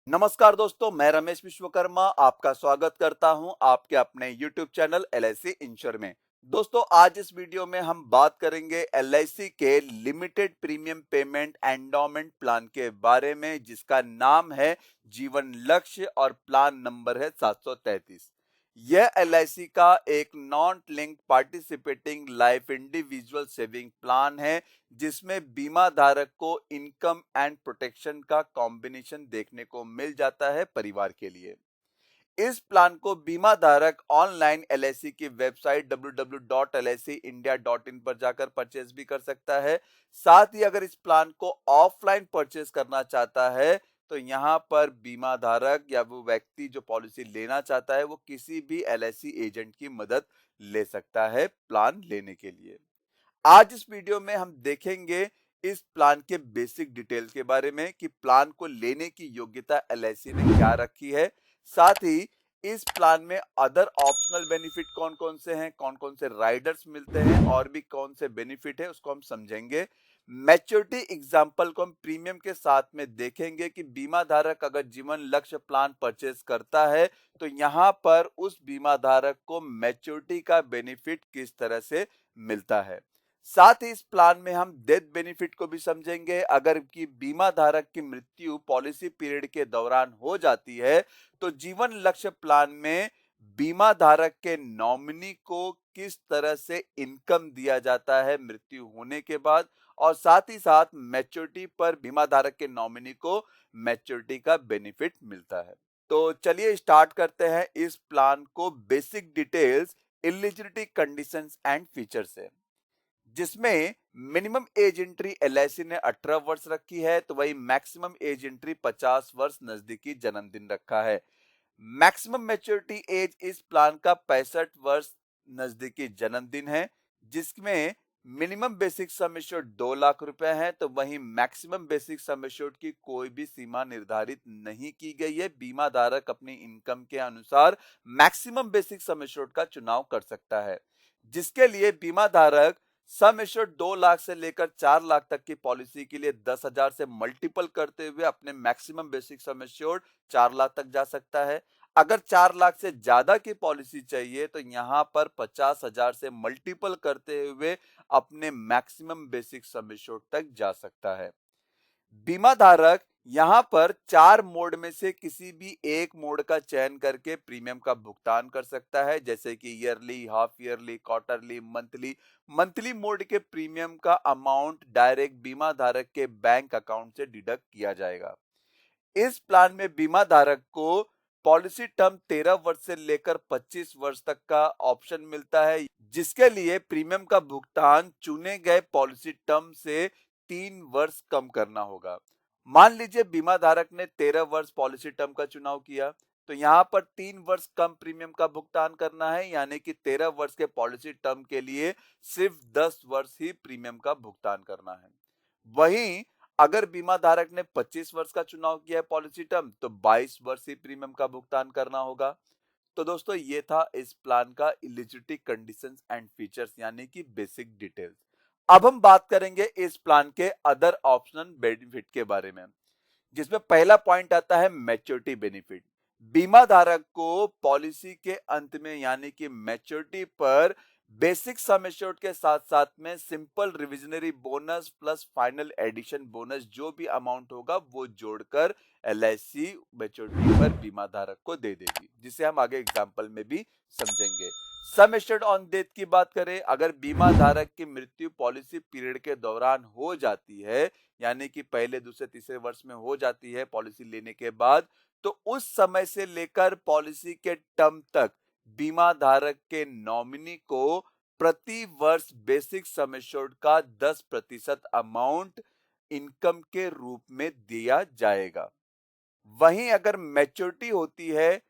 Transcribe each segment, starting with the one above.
नमस्कार दोस्तों, मैं रमेश विश्वकर्मा आपका स्वागत करता हूं आपके अपने YouTube चैनल LIC इंश्योर में। दोस्तों, आज इस वीडियो में हम बात करेंगे LIC के limited premium payment endowment plan के बारे में, जिसका नाम है जीवन लक्ष्य और प्लान नंबर है 733। यह LIC का एक non link participating life individual saving plan है, जिसमें बीमा धारक को इनकम एंड प्रोटेक्शन का कॉम्बिनेशन देखने को मिल जाता है परिवार के लिए। इस प्लान को बीमा धारक ऑनलाइन LIC की वेबसाइट www.licindia.in पर जाकर परचेज भी कर सकता है। साथ ही अगर इस प्लान को ऑफलाइन परचेज करना चाहता है तो यहाँ पर बीमा धारक या वो व्यक्ति जो पॉलिसी लेना चाहता है वो किसी भी LIC एजेंट की मदद ले सकता है प्लान लेने के लिए। आज इस वीडियो में हम देखेंगे इस प्लान के बेसिक डिटेल्स के बारे में कि प्लान को लेने की योग्यता LIC ने क्या रखी है। साथ ही इस प्लान में अदर ऑप्शनल बेनिफिट कौन कौन से हैं, कौन कौन से राइडर्स मिलते हैं और भी कौन से बेनिफिट है उसको हम समझेंगे। मैच्योरिटी एग्जाम्पल को हम प्रीमियम के साथ में देखेंगे कि बीमा धारक अगर जीवन लक्ष्य प्लान परचेज करता है तो यहाँ पर उस बीमा धारक को मैच्योरिटी का बेनिफिट किस तरह से मिलता है। साथ ही इस प्लान में हम डेथ बेनिफिट को भी समझेंगे। अगर की बीमा धारक की मृत्यु पॉलिसी पीरियड के दौरान हो जाती है तो जीवन लक्ष्य प्लान में बीमा धारक के नॉमिनी को किस तरह से इनकम दिया जाता है मृत्यु होने के बाद, और साथ ही साथ मैच्योरिटी पर बीमा धारक के नॉमिनी को मैच्योरिटी का बेनिफिट मिलता है। तो चलिए स्टार्ट करते हैं इस प्लान को basic details, eligibility conditions and feature से। जिसमें मिनिमम एज एंट्री LIC ने 18 वर्ष रखी है तो वही मैक्सिमम एज एंट्री 50 वर्ष नजदीकी जन्मदिन रखा है। मैक्सिमम मैच्योरिटी एज इस प्लान का 65 वर्ष नजदीकी जन्मदिन है। जिसमें minimum basic sum assured 2 lakh रुपए है तो वहीं मैक्सिमम बेसिक सम एश्योर्ड की कोई भी सीमा निर्धारित नहीं की गई है। बीमा धारक अपनी इनकम के अनुसार मैक्सिमम बेसिक सम एश्योर्ड का चुनाव कर सकता है, जिसके लिए बीमा धारक सम एश्योर्ड 2 लाख से लेकर 4 लाख तक की पॉलिसी के लिए 10,000 से मल्टीपल करते हुए अपने maximum basic sum assured 4 lakh तक जा सकता है। अगर 4 लाख से ज्यादा की पॉलिसी चाहिए तो यहां पर 50,000 से मल्टीपल करते हुए अपने मैक्सिमम बेसिक सम एश्योर्ड तक जा सकता है। बीमा धारक यहां पर 4 मोड में से किसी भी एक मोड का चयन करके प्रीमियम का भुगतान कर सकता है, जैसे कि yearly, half yearly, quarterly, monthly. Monthly mode के प्रीमियम का अमाउंट डायरेक्ट बीमा धारक के बैंक अकाउंट से डिडक्ट किया जाएगा। इस प्लान में बीमा धारक को पॉलिसी टर्म 13 वर्ष से लेकर 25 वर्ष तक का ऑप्शन मिलता है, जिसके लिए प्रीमियम का भुगतान चुने गए पॉलिसी टर्म से 3 वर्ष कम करना होगा। मान लीजिए बीमा धारक ने 13 वर्ष पॉलिसी टर्म का चुनाव किया तो यहाँ पर 3 वर्ष कम प्रीमियम का भुगतान करना है, यानी कि 13 वर्ष के पॉलिसी टर्म के लिए सिर्फ 10 वर्ष ही प्रीमियम का भुगतान करना है। वहीं अगर बीमा धारक ने 25 वर्ष का चुनाव किया है पॉलिसी टर्म तो 22 वर्ष ही प्रीमियम का भुगतान करना होगा। तो दोस्तों, ये था इस प्लान का एलिजिबिलिटी कंडीशंस एंड फीचर्स यानी कि बेसिक डिटेल्स। अब हम बात करेंगे इस प्लान के अदर ऑप्शनल बेनिफिट के बारे में, जिसमें पहला पॉइंट आता है मैच्योरिटी बेनिफिट। बीमा धारक को पॉलिसी के अंत में यानी कि मैच्योरिटी पर बेसिक सम एश्योर्ड के साथ साथ में simple reversionary bonus plus final addition bonus जो भी अमाउंट होगा वो जोड़कर LIC मैच्योरिटी पर बीमा धारक को दे देगी, जिसे हम आगे एग्जांपल में भी समझेंगे। सम एश्योर्ड ऑन डेथ की बात करें, अगर बीमा धारक की मृत्यु पॉलिसी पीरियड के दौरान हो जाती है, यानी कि पहले, दूसरे, तीसरे वर्ष में हो जाती है पॉलिसी लेने के बाद, तो उस समय से लेकर पॉलिसी के टर्म तक बीमा धारक के नॉमिनी को प्रति वर्ष बेसिक सम एश्योर्ड का 10% अमाउंट इनकम के रूप में दिया जाएगा। वहीं अगर मैच्योरिटी होती है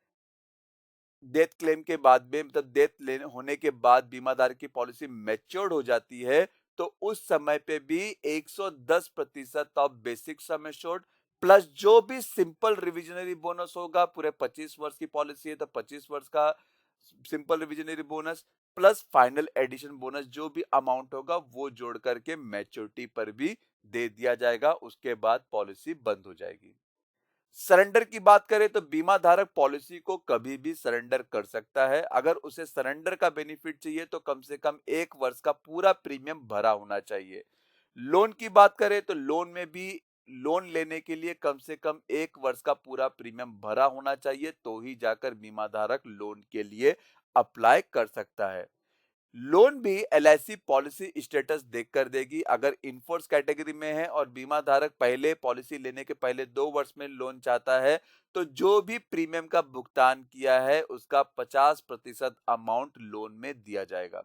डेथ क्लेम के बाद में, मतलब डेथ लेने होने के बाद बीमा धारक की पॉलिसी मैच्योर्ड हो जाती है तो उस समय पे भी 110% of basic sum assured plus जो भी सिंपल रिविजनरी बोनस होगा, पूरे 25 वर्ष की पॉलिसी है तो 25 वर्ष का simple reversionary bonus plus final addition bonus जो भी अमाउंट होगा वो जोड़ करके मैच्योरिटी पर भी दे दिया जाएगा। उसके बाद पॉलिसी बंद हो जाएगी। सरेंडर की बात करें तो बीमा धारक पॉलिसी को कभी भी सरेंडर कर सकता है। अगर उसे सरेंडर का बेनिफिट चाहिए तो कम से कम 1 वर्ष का पूरा प्रीमियम भरा होना चाहिए। लोन की बात करें तो लोन में भी लोन लेने के लिए कम से कम 1 वर्ष का पूरा प्रीमियम भरा होना चाहिए, तो ही जाकर बीमा धारक लोन के लिए अप्लाई कर सकता है। लोन भी एलआईसी पॉलिसी स्टेटस देखकर देगी। अगर इनफोर्स कैटेगरी में है और बीमा धारक पहले पॉलिसी लेने के पहले 2 वर्ष में लोन चाहता है, तो जो भी प्रीमियम का भुगतान किया है उसका 50% अमाउंट लोन में दिया जाएगा।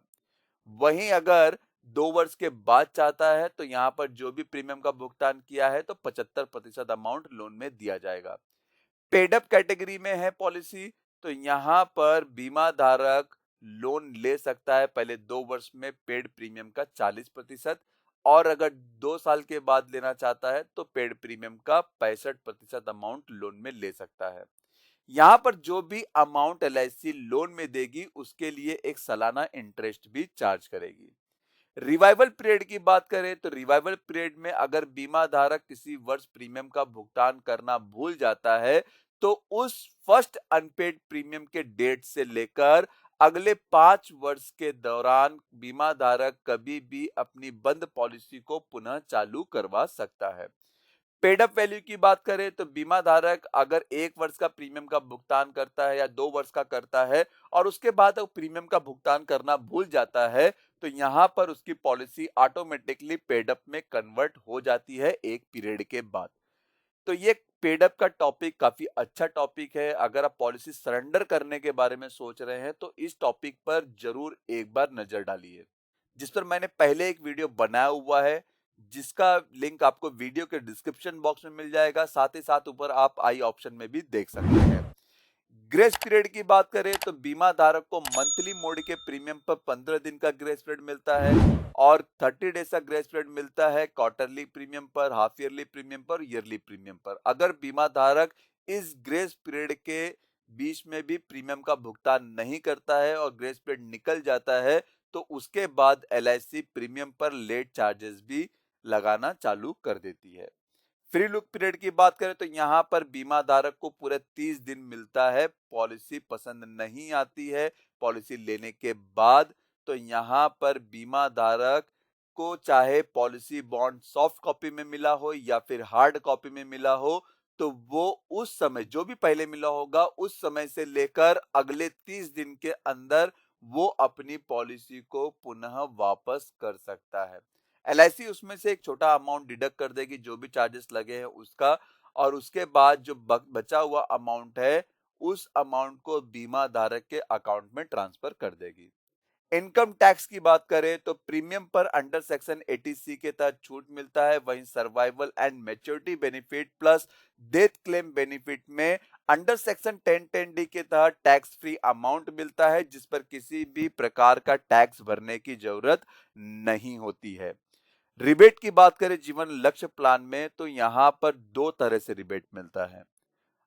वहीं अगर 2 वर्ष के बाद चाहता है तो यहाँ पर जो भी प्रीमियम का भुगतान किया है तो 75% अमाउंट लोन में दिया जाएगा। पेड अप कैटेगरी में है पॉलिसी, तो यहाँ पर बीमा धारक लोन ले सकता है पहले 2 वर्ष में पेड प्रीमियम का 40% और अगर 2 साल के बाद लेना चाहता है तो पेड प्रीमियम का 65% अमाउंट लोन में ले सकता है। यहाँ पर जो भी अमाउंट एलआईसी लोन में देगी उसके लिए एक सालाना इंटरेस्ट भी चार्ज करेगी। रिवाइवल पीरियड की बात करें तो रिवाइवल पीरियड में अगर बीमा धारक किसी वर्ष प्रीमियम का भुगतान करना भूल जाता है तो उस फर्स्ट अनपेड प्रीमियम के डेट से लेकर अगले 5 वर्ष के दौरान बीमा धारक कभी भी अपनी बंद पॉलिसी को पुनः चालू करवा सकता है। पेड अप वैल्यू की बात करें तो बीमा धारक अगर 1 वर्ष का प्रीमियम का भुगतान करता है या 2 वर्ष का करता है और उसके बाद वो प्रीमियम का भुगतान करना भूल जाता है, तो यहाँ पर उसकी पॉलिसी ऑटोमेटिकली पेड अप में कन्वर्ट हो जाती है एक पीरियड के बाद। तो ये पेड अप का टॉपिक काफी अच्छा टॉपिक है। अगर आप पॉलिसी सरेंडर करने के बारे में सोच रहे हैं तो इस टॉपिक पर जरूर एक बार नजर डालिए, जिस पर मैंने पहले एक वीडियो बनाया हुआ है, जिसका लिंक आपको वीडियो के डिस्क्रिप्शन बॉक्स में मिल जाएगा। साथ ही साथ ऊपर आप आई ऑप्शन में भी देख सकते हैं। ग्रेस पीरियड की बात करें तो बीमा धारक को मंथली मोड के प्रीमियम पर 15 दिन का ग्रेस पीरियड मिलता है और 30 डेज का ग्रेस पीरियड मिलता है क्वार्टरली प्रीमियम पर, हाफ ईयरली प्रीमियम पर, ईयरली प्रीमियम पर। अगर बीमा धारक इस ग्रेस पीरियड के बीच में भी प्रीमियम का भुगतान नहीं करता है और ग्रेस पीरियड निकल जाता है तो उसके बाद एलआईसी प्रीमियम पर लेट चार्जेस भी लगाना चालू कर देती है। फ्री लुक पीरियड की बात करें तो यहाँ पर बीमा धारक को पूरे 30 दिन मिलता है। पॉलिसी पसंद नहीं आती है पॉलिसी लेने के बाद, तो यहाँ पर बीमा धारक को चाहे पॉलिसी बॉन्ड सॉफ्ट कॉपी में मिला हो या फिर हार्ड कॉपी में मिला हो, तो वो उस समय जो भी पहले मिला होगा उस समय से लेकर अगले 30 दिन के अंदर वो अपनी पॉलिसी को पुनः वापस कर सकता है। एलआईसी उसमें से एक छोटा अमाउंट डिडक्ट कर देगी जो भी चार्जेस लगे हैं उसका, और उसके बाद जो बचा हुआ अमाउंट है उस अमाउंट को बीमा धारक के अकाउंट में ट्रांसफर कर देगी। इनकम टैक्स की बात करें तो प्रीमियम पर अंडर सेक्शन 80C के तहत छूट मिलता है। वहीं survival and maturity benefit plus death claim benefit में अंडर सेक्शन 1010D के तहत टैक्स फ्री अमाउंट मिलता है, जिस पर किसी भी प्रकार का टैक्स भरने की जरूरत नहीं होती है। रिबेट की बात करें जीवन लक्ष्य प्लान में तो यहाँ पर 2 तरह से रिबेट मिलता है।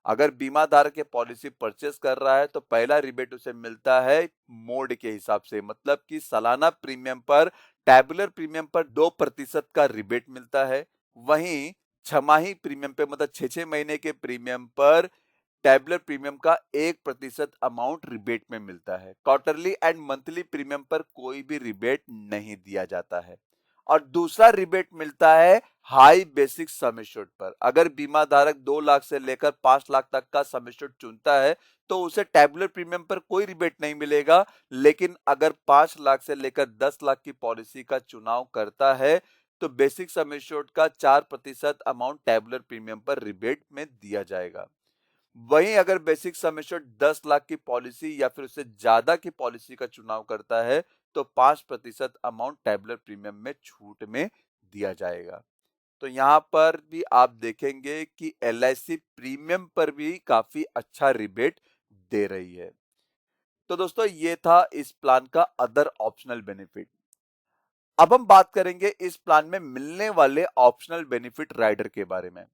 अगर बीमा धारक ये पॉलिसी परचेस कर रहा है तो पहला रिबेट उसे मिलता है मोड के हिसाब से, मतलब कि सालाना प्रीमियम पर टैबुलर प्रीमियम पर 2% का रिबेट मिलता है। वहीं छमाही प्रीमियम पे मतलब 6 महीने के प्रीमियम पर टैबुलर प्रीमियम का 1% अमाउंट रिबेट में मिलता है। क्वार्टरली एंड मंथली प्रीमियम पर कोई भी रिबेट नहीं दिया जाता है। और दूसरा रिबेट मिलता है हाई बेसिक सम एश्योर्ड पर। अगर बीमा धारक 2 लाख से लेकर 5 लाख तक का सम एश्योर्ड चुनता है तो उसे टैबुलर प्रीमियम पर कोई रिबेट नहीं मिलेगा, लेकिन अगर 5 लाख से लेकर 10 लाख की पॉलिसी का चुनाव करता है तो बेसिक सम एश्योर्ड का 4% अमाउंट टैबुलर प्रीमियम पर रिबेट में दिया जाएगा। वहीं अगर बेसिक सम एश्योर्ड 10 लाख की पॉलिसी या फिर उससे ज्यादा की पॉलिसी का चुनाव करता है तो 5% अमाउंट टैबुलर प्रीमियम में छूट में दिया जाएगा। तो यहाँ पर भी आप देखेंगे कि एलआईसी प्रीमियम पर भी काफी अच्छा रिबेट दे रही है। तो दोस्तों ये था इस प्लान का अदर ऑप्शनल बेनिफिट। अब हम बात करेंगे इस प्लान में मिलने वाले ऑप्शनल बेनिफिट राइडर के बारे में।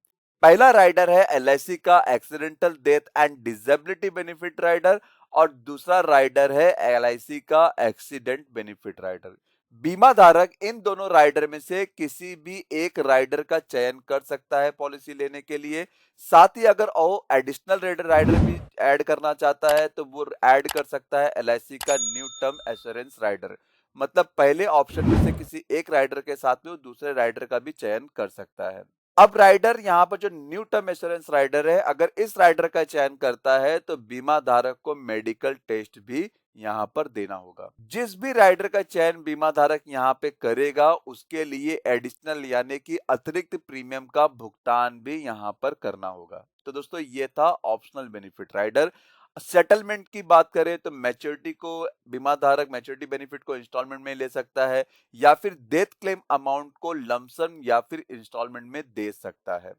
पहला राइडर है एलआईसी का accidental death and disability benefit rider और दूसरा राइडर है एलआईसी का एक्सीडेंट बेनिफिट राइडर। बीमा धारक इन दोनों राइडर में से किसी भी एक राइडर का चयन कर सकता है पॉलिसी लेने के लिए। साथ ही अगर वो एडिशनल राइडर भी ऐड करना चाहता है तो वो ऐड कर सकता है एलआईसी का न्यू टर्म एश्योरेंस राइडर। मतलब पहले ऑप्शन में से किसी एक राइडर के साथ में वो दूसरे राइडर का भी चयन कर सकता है। अब राइडर यहाँ पर जो न्यू टर्म एश्योरेंस राइडर है, अगर इस राइडर का चयन करता है तो बीमा धारक को मेडिकल टेस्ट भी यहाँ पर देना होगा। जिस भी राइडर का चयन बीमा धारक यहाँ पे करेगा उसके लिए एडिशनल यानी कि अतिरिक्त प्रीमियम का भुगतान भी यहाँ पर करना होगा। तो दोस्तों ये था ऑप्शनल बेनिफिट राइडर। सेटलमेंट की बात करें तो मैच्योरिटी को बीमा धारक मैच्योरिटी बेनिफिट को इंस्टॉलमेंट में ले सकता है या फिर डेथ क्लेम अमाउंट को लमसम या फिर इंस्टॉलमेंट में दे सकता है।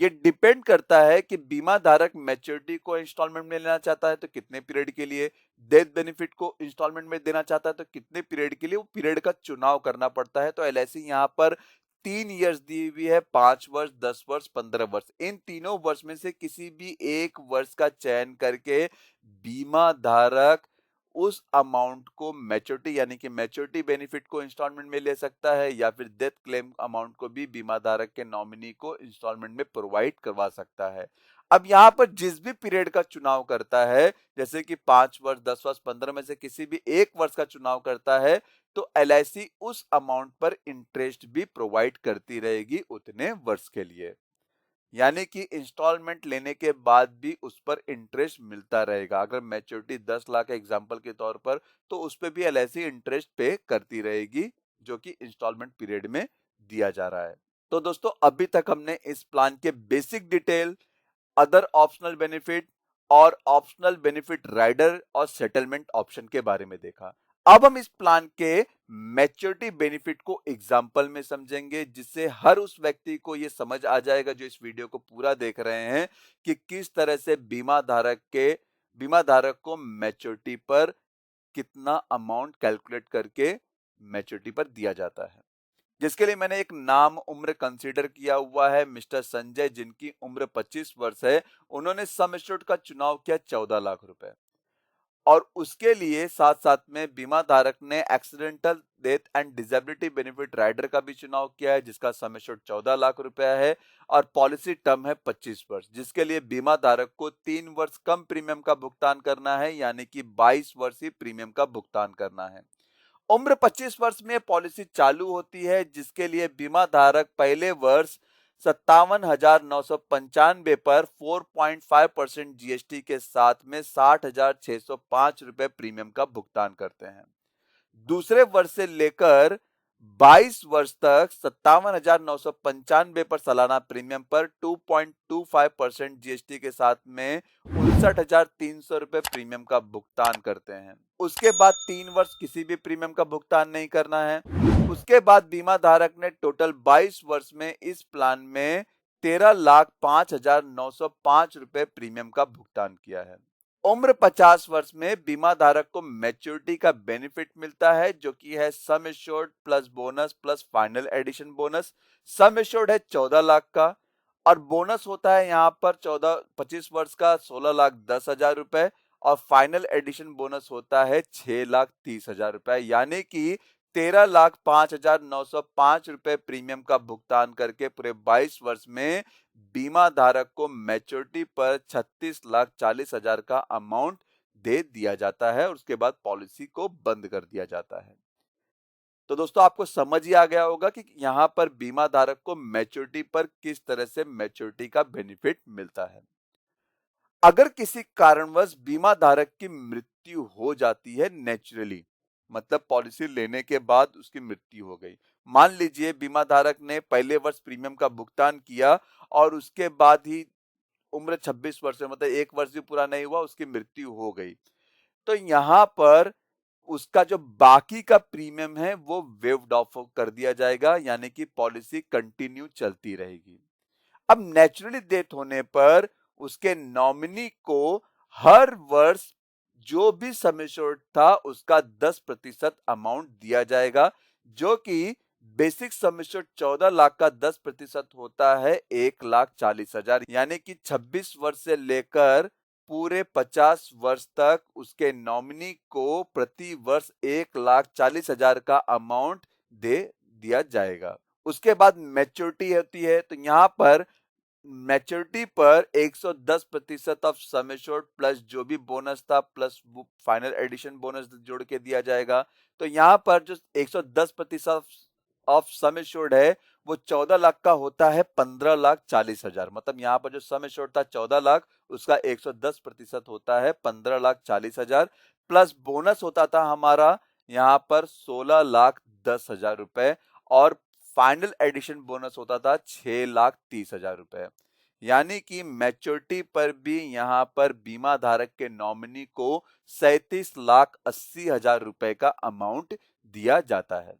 ये डिपेंड करता है कि बीमा धारक मैच्योरिटी को इंस्टॉलमेंट में लेना चाहता है तो कितने पीरियड के लिए, डेथ बेनिफिट को इंस्टॉलमेंट में देना चाहता है तो कितने पीरियड के लिए, वो पीरियड का चुनाव करना पड़ता है। तो एलआईसी यहाँ पर 3 इयर्स दी हुई है, 5 वर्ष, 10 वर्ष, 15 वर्ष। इन तीनों वर्ष में से किसी भी एक वर्ष का चयन करके बीमा धारक उस अमाउंट को मैच्योरिटी यानी कि मैच्योरिटी बेनिफिट को इंस्टॉलमेंट में ले सकता है या फिर डेथ क्लेम अमाउंट को भी बीमा धारक के नॉमिनी को इंस्टॉलमेंट में प्रोवाइड करवा सकता है। अब यहाँ पर जिस भी पीरियड का चुनाव करता है, जैसे कि 5 वर्ष, 10 वर्ष, 15 में से किसी भी एक वर्ष का चुनाव करता है तो एलआईसी उस अमाउंट पर इंटरेस्ट भी प्रोवाइड करती रहेगी उतने वर्ष के लिए। यानी कि इंस्टॉलमेंट लेने के बाद भी उस पर इंटरेस्ट मिलता रहेगा। अगर मैच्योरिटी 10 लाख है एग्जांपल के तौर पर तो उस पे भी एलआईसी इंटरेस्ट पे करती रहेगी जो कि इंस्टॉलमेंट पीरियड में दिया जा रहा है। तो दोस्तों अभी तक हमने इस प्लान के basic detail, other optional benefit और ऑप्शनल बेनिफिट राइडर और सेटलमेंट ऑप्शन के बारे में देखा। अब हम इस प्लान के मैच्योरिटी बेनिफिट को एग्जांपल में समझेंगे जिससे हर उस व्यक्ति को यह समझ आ जाएगा जो इस वीडियो को पूरा देख रहे हैं कि किस तरह से बीमा धारक को मैच्योरिटी पर कितना अमाउंट कैलकुलेट करके मैच्योरिटी पर दिया जाता है। जिसके लिए मैंने एक नाम उम्र कंसीडर किया हुआ है, मिस्टर संजय, जिनकी उम्र 25 वर्ष है। उन्होंने सम एश्योर्ड का चुनाव किया 14 लाख रुपए और उसके लिए साथ साथ में बीमा धारक ने accidental death and disability benefit rider का भी चुनाव किया है जिसका सम एश्योर्ड 14 लाख रुपया है और पॉलिसी टर्म है 25 वर्ष, जिसके लिए बीमा धारक को 3 वर्ष कम प्रीमियम का भुगतान करना है यानी कि 22 वर्ष ही प्रीमियम का भुगतान करना है। उम्र 25 वर्ष में पॉलिसी चालू होती है जिसके लिए बीमा धारक पहले वर्ष 57,995 पर 4.5% जीएसटी के साथ में 60,605 रुपए प्रीमियम का भुगतान करते हैं। दूसरे वर्ष से लेकर 22 वर्ष तक 57,995 पर सालाना प्रीमियम पर 2.25% जीएसटी के साथ में 59,300 रुपए प्रीमियम का भुगतान करते हैं। उसके बाद 3 वर्ष किसी भी प्रीमियम का भुगतान नहीं करना है। उसके बाद बीमा धारक ने टोटल 22 वर्ष में इस प्लान में 13,05,905 रुपए प्रीमियम का भुगतान किया है। उम्र 50 वर्ष में बीमा धारक को मैच्योरिटी का बेनिफिट मिलता है जो कि है sum assured plus bonus plus final addition bonus. Sum assured है 14 लाख का और बोनस होता है यहाँ पर 25 वर्ष का 16,10,000 रुपए और फाइनल एडिशन बोनस होता है 6,30,000 रुपए, यानी कि 13,05,905 रुपए प्रीमियम का भुगतान करके पूरे 22 वर्ष में बीमा धारक को मैच्योरिटी पर 36,40,000 का अमाउंट दे दिया जाता है और उसके बाद पॉलिसी को बंद कर दिया जाता है। तो दोस्तों आपको समझ ही आ गया होगा कि यहां पर बीमा धारक को मैच्योरिटी पर किस तरह से मैच्योरिटी का बेनिफिट मिलता है। अगर किसी कारणवश बीमा धारक की मृत्यु हो जाती है नेचुरली, मतलब पॉलिसी लेने के बाद उसकी मृत्यु हो गई, मान लीजिए बीमा धारक ने पहले वर्ष प्रीमियम का भुगतान किया और उसके बाद ही उम्र 26 वर्ष है, मतलब एक वर्ष भी पूरा नहीं हुआ, उसकी मृत्यु हो गई, तो यहाँ पर उसका जो बाकी का प्रीमियम है वो वेव्ड ऑफ कर दिया जाएगा, यानी कि पॉलिसी कंटिन्यू चलती रहेगी। अब नेचुरली डेथ होने पर उसके नॉमिनी को हर वर्ष जो भी सम एश्योर्ड था उसका 10% अमाउंट दिया जाएगा, जो कि बेसिक सम एश्योर्ड 14 लाख का 10% होता है 1,40,000, यानी कि 26 वर्ष से लेकर पूरे 50 वर्ष तक उसके नॉमिनी को प्रति वर्ष 1,40,000 का अमाउंट दे दिया जाएगा। उसके बाद मैच्योरिटी होती है, तो यहाँ पर मैच्योरिटी पर 110% ऑफ सम एश्योर्ड प्लस जो भी बोनस था प्लस वो फाइनल एडिशन बोनस जोड़ के दिया जाएगा। तो यहाँ पर जो 110% ऑफ सम एश्योर्ड है वो 14 लाख का होता है 15,40,000। मतलब यहाँ पर जो सम एश्योर्ड था 14 लाख, उसका 110% होता है 15,40,000 प्लस बोनस होता था हमारा यहाँ पर 16,10,000 रुपए और फाइनल एडिशन बोनस होता था 6,30,000 रुपए। यानी कि मैच्योरिटी पर भी यहाँ पर बीमा धारक के नॉमिनी को 37,80,000 रुपए का अमाउंट दिया जाता है।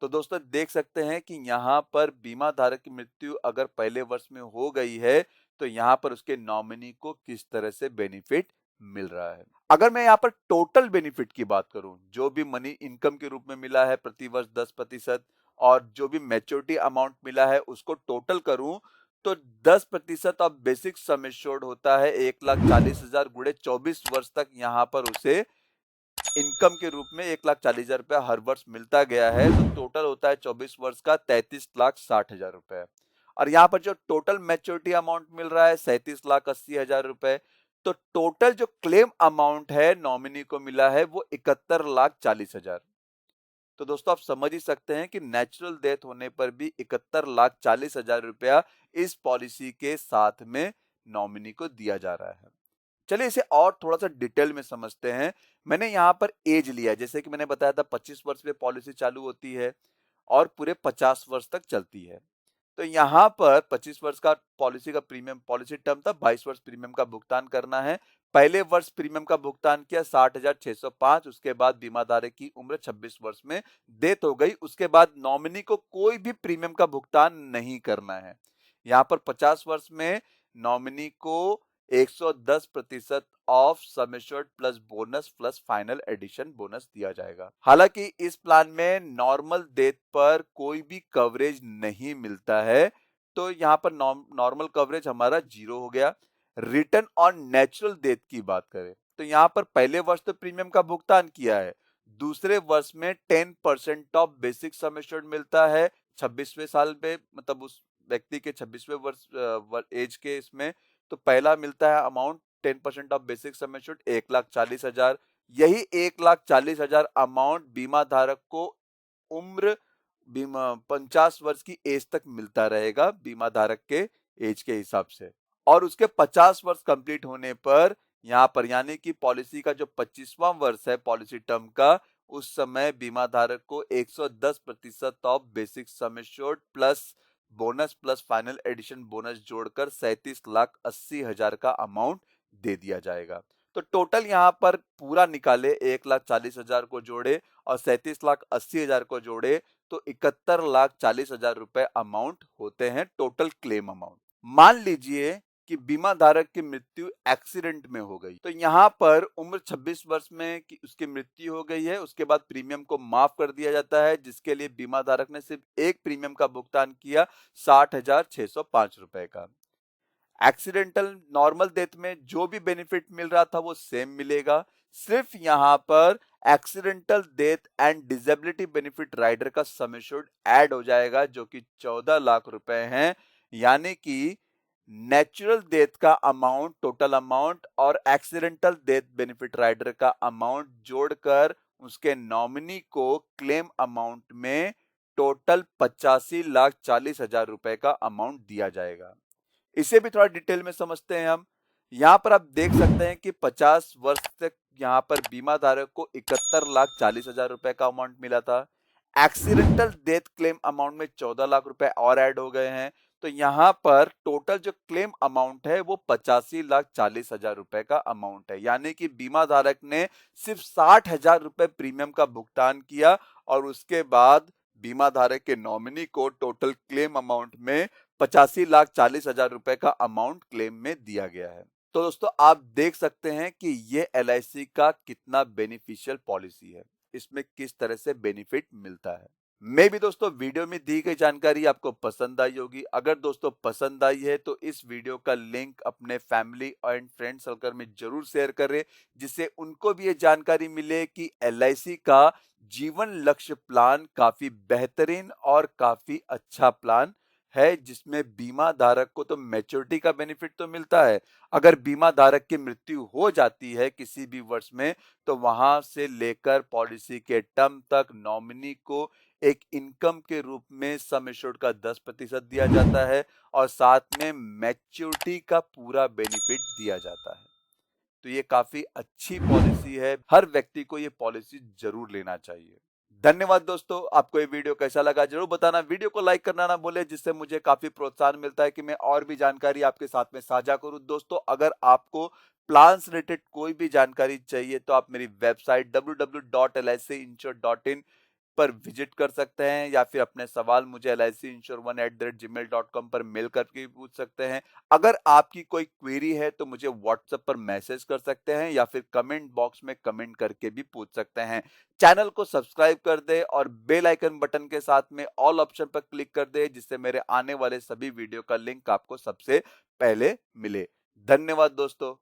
तो दोस्तों देख सकते हैं कि यहाँ पर बीमा धारक की मृत्यु अगर पहले वर्ष में हो गई है तो यहाँ पर उसके नॉमिनी को किस तरह से बेनिफिट मिल रहा है। अगर मैं यहाँ पर टोटल बेनिफिट की बात करूं, जो भी मनी इनकम के रूप में मिला है प्रति वर्ष 10% और जो भी मैच्योरिटी अमाउंट मिला है उसको टोटल करूं तो 10% ऑफ बेसिक सम एश्योर्ड होता है 1,40,000 गुणे 24 वर्ष तक यहाँ पर उसे इनकम के रूप में 1,40,000 रुपया हर वर्ष मिलता गया है। तो टोटल होता है 24 वर्ष का 33,60,000 रुपए। और यहाँ पर जो टोटल मैच्योरिटी अमाउंट मिल रहा है 37,80,000 रुपए। तो टोटल जो क्लेम अमाउंट है नॉमिनी को मिला है वो 71,40,000। तो दोस्तों आप समझ ही सकते हैं कि नेचुरल डेथ होने पर भी 71,40,000 रुपया इस पॉलिसी के साथ में नॉमिनी को दिया जा रहा है। चलिए इसे और थोड़ा सा डिटेल में समझते हैं। मैंने यहाँ पर एज लिया, जैसे कि मैंने बताया था 25 वर्ष में पॉलिसी चालू होती है और पूरे 50 वर्ष तक चलती है। तो यहाँ पर 25 वर्ष का पॉलिसी का प्रीमियम, पॉलिसी टर्म था 22 वर्ष प्रीमियम का भुगतान करना है। पहले वर्ष प्रीमियम का भुगतान किया 60,605, उसके बाद बीमा धारक की उम्र 26 वर्ष में डेथ हो गई, उसके बाद नॉमिनी को कोई भी प्रीमियम का भुगतान नहीं करना है। यहाँ पर 50 वर्ष में नॉमिनी को 110% of sum assured plus bonus plus final addition bonus दिया जाएगा। हालांकि इस प्लान में नॉर्मल डेथ पर कोई भी कवरेज नहीं मिलता है, तो यहाँ पर नॉर्मल कवरेज हमारा 0 हो गया। रिटर्न ऑन नेचुरल डेथ की बात करें तो यहाँ पर पहले वर्ष तो प्रीमियम का भुगतान किया है, दूसरे वर्ष में 10% ऑफ बेसिक सम एश्योर्ड मिलता है 26वें साल पे, मतलब उस व्यक्ति के 26वें वर्ष एज के इसमें। तो पहला मिलता है amount 10% of basic sum assured 1,40,000। यही 1,40,000 अमाउंट बीमा धारक को उम्र बीमा 50 वर्ष की एज तक मिलता रहेगा बीमा धारक के एज के हिसाब से। और उसके 50 वर्ष कंप्लीट होने पर यहाँ पर यानी कि पॉलिसी का जो 25वां वर्ष है पॉलिसी टर्म का, उस समय बीमा धारक को 110% of basic sum assured plus bonus plus final addition bonus जोड़कर 37,80,000 का अमाउंट दे दिया जाएगा। तो टोटल यहाँ पर पूरा निकाले 1,40,000 को जोड़े और 37,80,000 को जोड़े तो 71,40,000 रुपए अमाउंट होते हैं टोटल क्लेम अमाउंट। मान लीजिए कि बीमा धारक की मृत्यु एक्सीडेंट में हो गई, तो यहाँ पर उम्र 26 वर्ष में कि उसकी मृत्यु हो गई है, उसके बाद प्रीमियम को माफ कर दिया जाता है, जिसके लिए बीमा धारक ने सिर्फ एक प्रीमियम का भुगतान किया 60,605 रुपए का। एक्सीडेंटल नॉर्मल डेथ में जो भी बेनिफिट मिल रहा था वो सेम मिलेगा, सिर्फ यहाँ पर accidental death and disability benefit rider का सम एश्योर्ड ऐड हो जाएगा जो कि 14 लाख रुपए हैं। यानी कि नेचुरल डेथ का अमाउंट, टोटल अमाउंट और एक्सीडेंटल डेथ बेनिफिट राइडर का अमाउंट जोड़कर उसके नॉमिनी को क्लेम अमाउंट में टोटल 85,40,000 रुपए का अमाउंट दिया जाएगा। इसे भी थोड़ा डिटेल में समझते हैं हम। यहाँ पर आप देख सकते हैं कि 50 वर्ष तक यहाँ पर बीमा धारक को 71,40,000 रुपए का अमाउंट मिला था। एक्सीडेंटल डेथ क्लेम अमाउंट में 14 लाख रुपए और ऐड हो गए हैं, तो यहाँ पर टोटल जो क्लेम अमाउंट है वो 85,40,000 रुपए का अमाउंट है। यानी कि बीमा धारक ने सिर्फ 60,000 रुपए प्रीमियम का भुगतान किया और उसके बाद बीमा धारक के नॉमिनी को टोटल क्लेम अमाउंट में 85,40,000 रुपए का अमाउंट क्लेम में दिया गया है। तो दोस्तों आप देख सकते हैं कि ये LIC का कितना बेनिफिशियल पॉलिसी है, इसमें किस तरह से बेनिफिट मिलता है। मे भी दोस्तों वीडियो में दी गई जानकारी आपको पसंद आई होगी। अगर दोस्तों पसंद आई है तो इस वीडियो का लिंक अपने फैमिली एंड फ्रेंड सर्कल में जरूर शेयर करें, जिससे उनको भी ये जानकारी मिले कि एलआईसी का जीवन लक्ष्य प्लान काफी बेहतरीन और काफी अच्छा प्लान है, जिसमें बीमा धारक को तो मैच्योरिटी का बेनिफिट तो मिलता है। अगर बीमा धारक की मृत्यु हो जाती है किसी भी वर्ष में, तो वहां से लेकर पॉलिसी के टर्म तक नॉमिनी को एक इनकम के रूप में सम एश्योर्ड का 10% दिया जाता है और साथ में मैच्योरिटी का पूरा बेनिफिट दिया जाता है। तो ये काफी अच्छी पॉलिसी है, हर व्यक्ति को ये पॉलिसी जरूर लेना चाहिए। धन्यवाद दोस्तों, आपको ये वीडियो कैसा लगा जरूर बताना। वीडियो को लाइक करना ना भूले, जिससे मुझे काफी प्रोत्साहन मिलता है कि मैं और भी जानकारी आपके साथ में साझा करूं। दोस्तों, अगर आपको प्लान से रिलेटेड कोई भी जानकारी चाहिए तो आप मेरी वेबसाइट www.licinsurance.in पर विजिट कर सकते हैं, या फिर अपने सवाल मुझे licinsurance1@gmail.com पर मेल करके पूछ सकते हैं। अगर आपकी कोई क्वेरी है तो मुझे व्हाट्सएप पर मैसेज कर सकते हैं, या फिर कमेंट बॉक्स में कमेंट करके भी पूछ सकते हैं। चैनल को सब्सक्राइब कर दे और बेल आइकन बटन के साथ में ऑल ऑप्शन पर क्लिक कर दे, जिससे मेरे आने वाले सभी वीडियो का लिंक आपको सबसे पहले मिले। धन्यवाद दोस्तों।